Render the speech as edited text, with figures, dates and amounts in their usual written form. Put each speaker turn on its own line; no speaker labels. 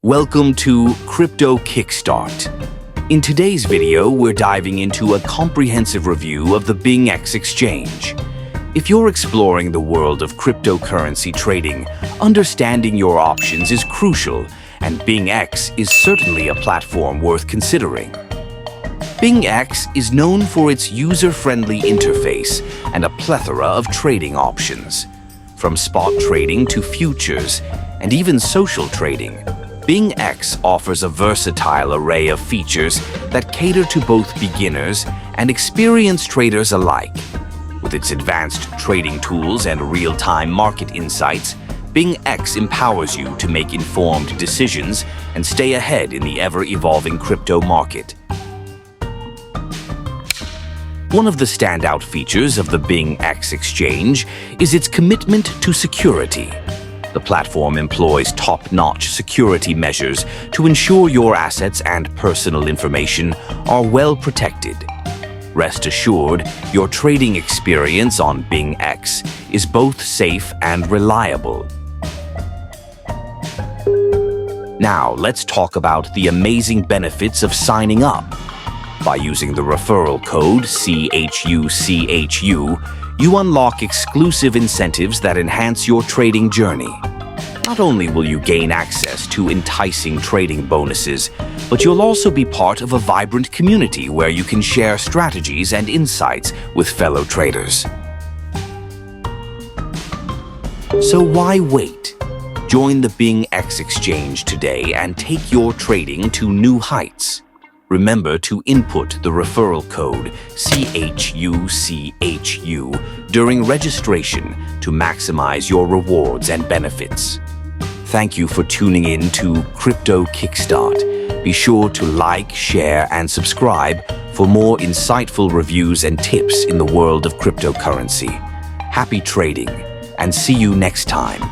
Welcome to Crypto Kickstart. In today's video, we're diving into a comprehensive review of the BingX exchange. If you're exploring the world of cryptocurrency trading, understanding your options is crucial, and BingX is certainly a platform worth considering. BingX is known for its user-friendly interface and a plethora of trading options. From spot trading to futures, and even social trading, BingX offers a versatile array of features that cater to both beginners and experienced traders alike. With its advanced trading tools and real-time market insights, BingX empowers you to make informed decisions and stay ahead in the ever-evolving crypto market. One of the standout features of the BingX exchange is its commitment to security. The platform employs top-notch security measures to ensure your assets and personal information are well protected. Rest assured, your trading experience on BingX is both safe and reliable. Now, let's talk about the amazing benefits of signing up. By using the referral code CHUCHU, you unlock exclusive incentives that enhance your trading journey. Not only will you gain access to enticing trading bonuses, but you'll also be part of a vibrant community where you can share strategies and insights with fellow traders. So why wait? Join the BingX exchange today and take your trading to new heights. Remember to input the referral code CHUCHU during registration to maximize your rewards and benefits. Thank you for tuning in to Crypto Kickstart. Be sure to like, share, and subscribe for more insightful reviews and tips in the world of cryptocurrency. Happy trading, and see you next time.